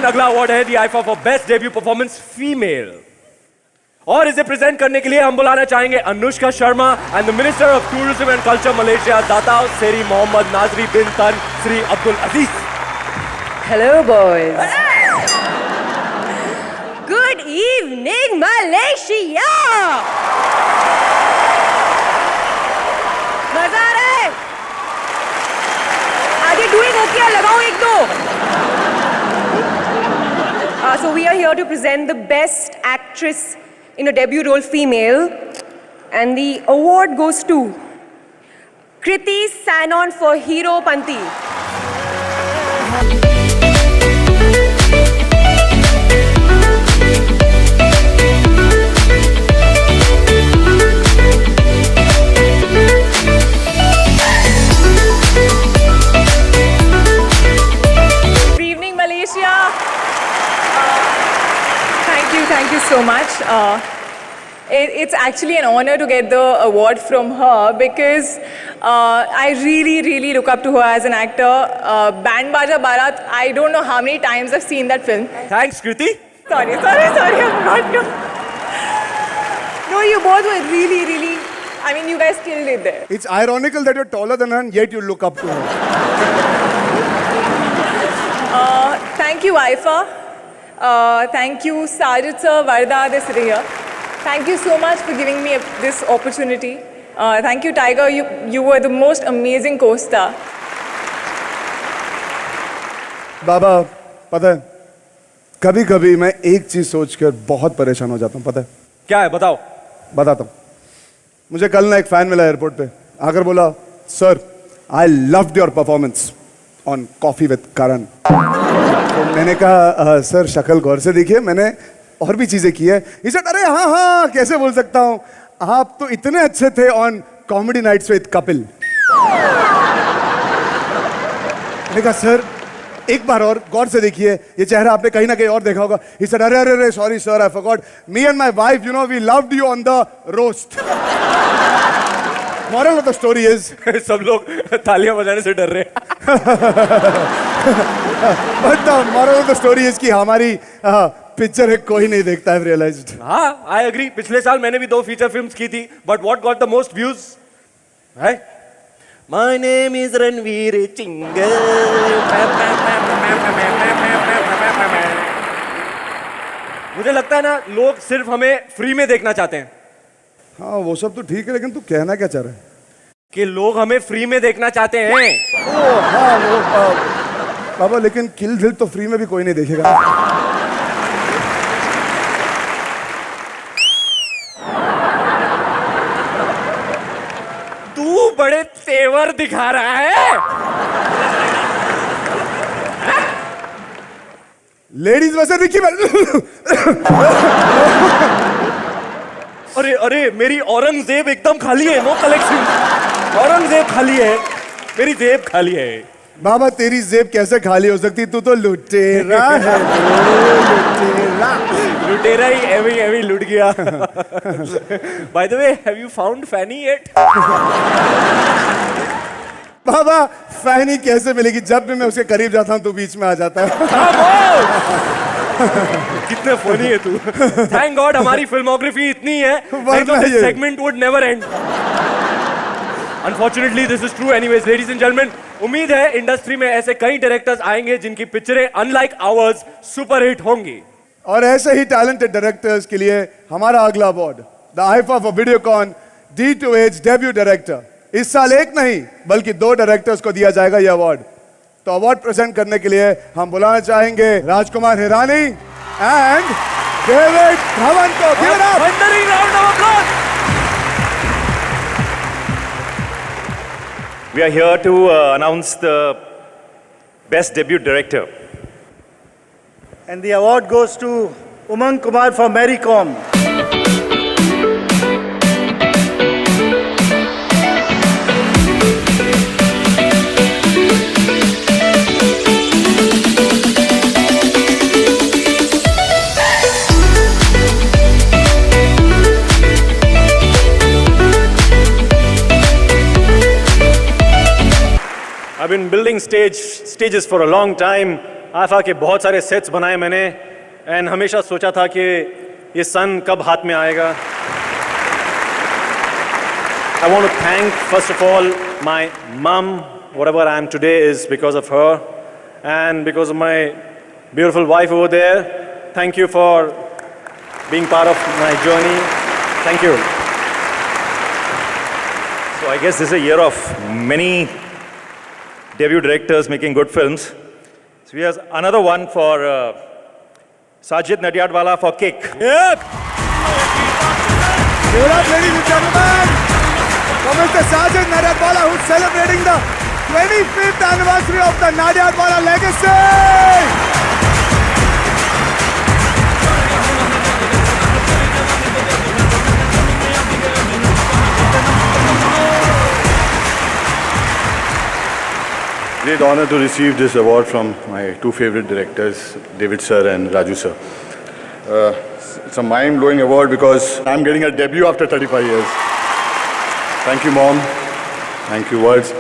अगला अवार्ड है the IIFA for best debut performance female. और इसे प्रेजेंट करने के लिए हम बुलाना चाहेंगे Anushka Sharma and the minister of tourism and culture Malaysia Dato Seri Mohammad नाजरी बिन तन श्री अब्दुल अजीज। Hello, boys. Good evening, Malaysia. मजा आ रहा है? आगे doing okay? लगाओ एक दो. So we are here to present the best actress in a debut role female, and the award goes to Kriti Sanon for Hero Panti. Thank you so much. It's actually an honor to get the award from her because I really look up to her as an actor. Band Baja Barat, I don't know how many times I've seen that film. Thanks, Kriti. Sorry, I forgot to. No, you both were really, I mean, you guys killed it there. It's ironical that you're taller than her and yet you look up to her. Thank you, Aifa. Thank you, Sajid sir, Varda Desriya. Thank you so much for giving me this opportunity. Thank you, Tiger. You were the most amazing co-star. बाबा, पता है, कभी-कभी मैं एक चीज सोचकर बहुत परेशान हो जाता हूँ, पता है? क्या है बताओ? बताता हूँ। मुझे कल ना एक फैन मिला एयरपोर्ट पे, आकर बोला, sir, I loved your performance on Coffee with Karan. तो मैंने कहा सर शक्ल गौर से देखिए, मैंने और भी चीजें की है। He said, अरे हाँ कैसे बोल सकता हूँ, आप तो इतने अच्छे थे on comedy nights with Kapil. मैंने कहा सर एक बार और गौर से देखिए, ये चेहरा आपने कहीं ना कहीं और देखा होगा। He said, अरे sorry sir, I forgot, me and my wife you know we loved you on the roast. Moral of the story is सब लोग तालियां बजाने से डर रहे हैं। But the moral of the story is कि हमारी पिक्चर है कोई नहीं देखता है, realized. हाँ, I agree. पिछले साल मैंने भी 2 फीचर फिल्म्स की थी, but what got the most views? है? My name is Ranveer चिंगल। मुझे लगता है ना लोग सिर्फ हमें फ्री में देखना चाहते हैं। हाँ वो सब तो ठीक है, लेकिन तू कहना क्या चाह रहा है? कि लोग हमें फ्री में देखना चाहते हैं। ओ हाँ वो बाबा, लेकिन किल दिल तो फ्री में भी कोई नहीं देखेगा। तू बड़े तेवर दिखा रहा है। लेडीज वैसे दिखी मैं अरे मेरी औरंगजेब एकदम खाली है, नो कलेक्शन। औरंगजेब खाली है, मेरी जेब खाली है। बाबा तेरी जेब कैसे खाली हो सकती, तू तो लुटेरा है। लुटेरा ही एवी लुट गया। By the way, have you found Fanny yet? बाबा फैनी कैसे मिलेगी, जब भी मैं उसके करीब जाता हूँ तू बीच में आ जाता है। कितने फनी है तू। थैंक गॉड हमारी फिल्मोग्राफी इतनी है, नहीं तो this segment would never and. Unfortunately this is true. Anyways ladies and gentleman, उम्मीद है इंडस्ट्री में ऐसे कई डायरेक्टर्स आएंगे जिनकी पिक्चरें अनलाइक आवर्स सुपरहिट होंगी। और ऐसे ही टैलेंटेड डायरेक्टर्स के लिए हमारा अगला award the IIFA for Videocon D2H debut director. इस साल एक नहीं बल्कि 2 डायरेक्टर्स को दिया जाएगा यह अवार्ड। तो अवार्ड प्रेजेंट करने के लिए हम बुलाना चाहेंगे राजकुमार हिरानी एंड डेविड धवन को। Give it up. Thundering round of applause. We are here to announce the best debut director. And the award goes to Umang Kumar for Mary Kom. I've been building stages for a long time. आफा के बहुत सारे sets बनाए मैंने and हमेशा सोचा था कि ये सन कब हाथ में आएगा. I want to thank first of all my mom. Whatever I am today is because of her and because of my beautiful wife over there. Thank you for being part of my journey. Thank you. So I guess this is a year of many debut directors making good films. So we have another one for Sajid Nadiadwala for Kick. Yep. Give it up, ladies and gentlemen, for Mr. Sajid Nadiadwala, who's celebrating the 25th anniversary of the Nadiadwala legacy. Great honor to receive this award from my two favorite directors, David sir and Raju sir. It's a mind-blowing award because I'm getting a debut after 35 years. Thank you, Mom. Thank you, Words,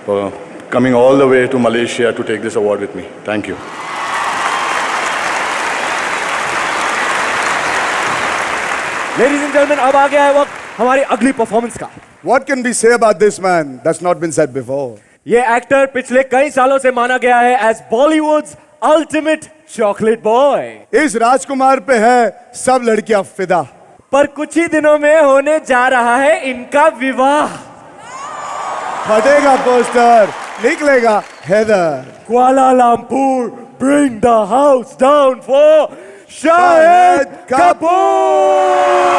for coming all the way to Malaysia to take this award with me. Thank you. Ladies and gentlemen, अब आ गया है वक्त हमारी अगली performance का. What can we say about this man that's not been said before? ये actor पिछले कई सालों से माना गया है as Bollywood's ultimate chocolate boy. इस राजकुमार पे है सब लड़कियां फिदा. पर कुछ ही दिनों में होने जा रहा है इनका विवाह. फटेगा पोस्टर, निकलेगा Haider. Kuala Lumpur, bring the house down for Shahid Kapoor.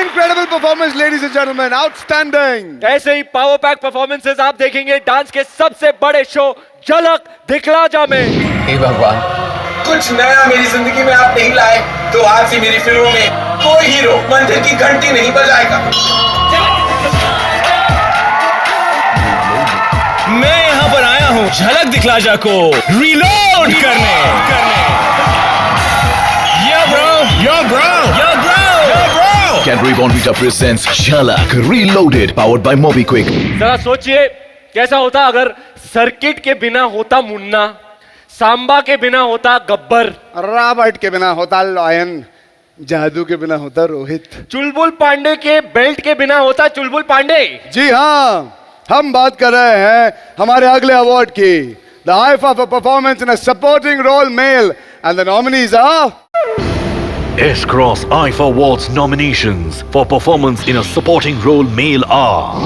incredible performance, ladies and gentlemen. Outstanding. ऐसे ही पावर पैक परफॉर्मेंसेस आप देखेंगे डांस के सबसे बड़े शो झलक दिखला जा में। हे भगवान, कुछ नया मेरी जिंदगी में आप नहीं लाए तो आज से मेरी फिल्मों में कोई हीरो मंदिर की घंटी नहीं बजाएगा। मैं यहाँ पर आया हूँ झलक दिखला जा को रीलोड करने। Yo bro. Cadbury Bonvita presents Jhalak Reloaded, powered by MobiQuick. जरा सोचिए कैसा होता अगर सर्किट के बिना होता मुन्ना, सांबा के बिना होता गब्बर, रॉबर्ट के बिना होता लॉयन, जादू के बिना होता रोहित, चुलबुल पांडे के बेल्ट के बिना होता चुलबुल पांडे। जी हाँ, हम बात कर रहे हैं हमारे अगले अवार्ड की, the IIFA for performance in a supporting role male, and the nominees are S-Cross IFA Awards nominations for performance in a supporting role male are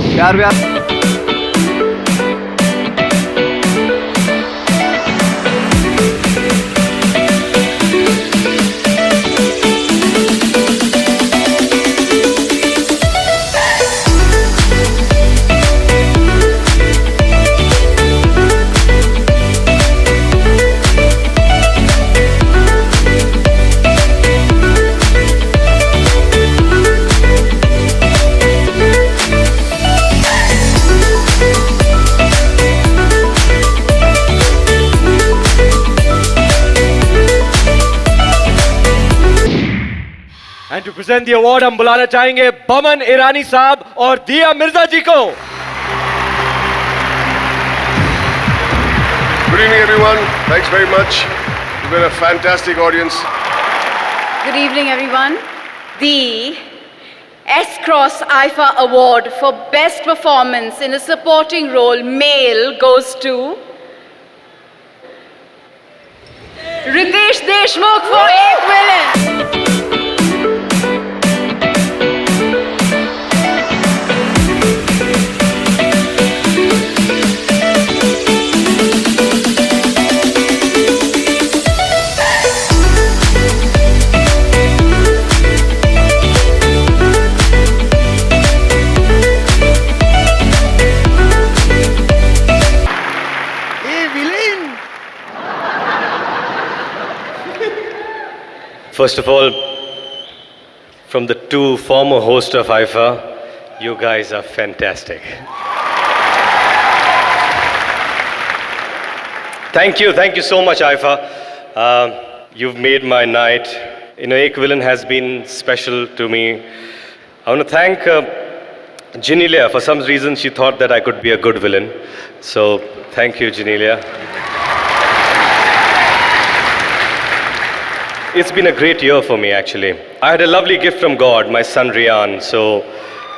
and to present the award हम बुलाना चाहेंगे बमन ईरानी साहब और दिया मिर्जा जी को। Good evening, everyone. Thanks very much. You've been a fantastic audience. Good evening, everyone. The S-Cross IFA Award for Best Performance in a Supporting Role Male goes to Ritesh Deshmukh for Ek Villain. First of all, from the two former hosts of IFA, you guys are fantastic. Thank you so much, IFA. You've made my night. You know, Ek Villain has been special to me. I want to thank Genelia. For some reason, she thought that I could be a good villain. So, thank you, Genelia. It's been a great year for me, actually. I had a lovely gift from God, my son Rian, so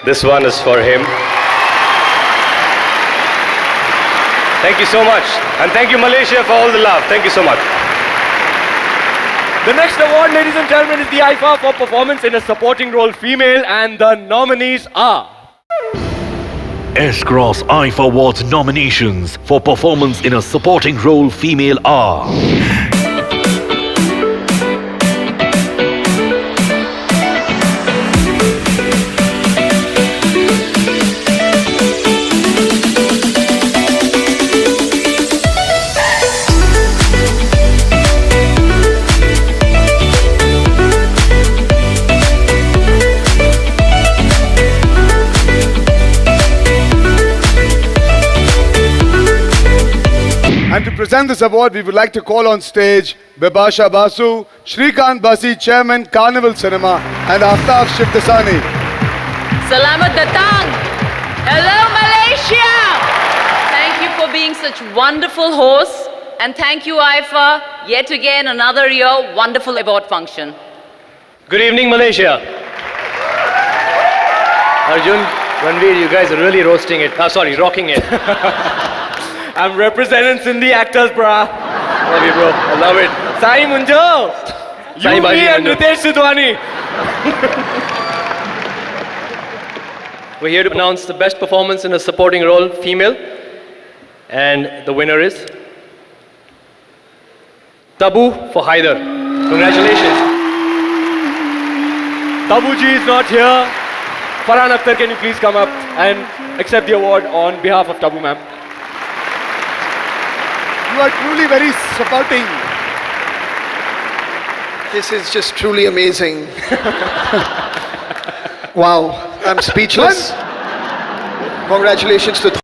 this one is for him. Thank you so much. And thank you, Malaysia, for all the love. Thank you so much. The next award, ladies and gentlemen, is the IFA for performance in a supporting role female, and the nominees are S-Cross IFA Awards nominations for performance in a supporting role female are And to present this award, we would like to call on stage Bibasha Basu, Shrikant Basi, Chairman, Carnival Cinema, and Aftab Shivdasani. Salamat datang! Hello, Malaysia! Thank you for being such wonderful hosts, and thank you, IFA, yet again another year, wonderful award function. Good evening, Malaysia. Arjun, Ranveer, you guys are really roasting it. Rocking it. I'm representing Sindhi actors, brah. Love you, bro. I love it. Sai Munjo. Sai You, Baji me, and Munjo. Ritesh Sidhwani. We're here to announce the best performance in a supporting role, female. And the winner is Tabu for Haider. Congratulations. Tabu ji is not here. Farhan Akhtar, can you please come up and accept the award on behalf of Tabu ma'am? You are truly very supporting. This is just truly amazing. Wow, I'm speechless. Congratulations to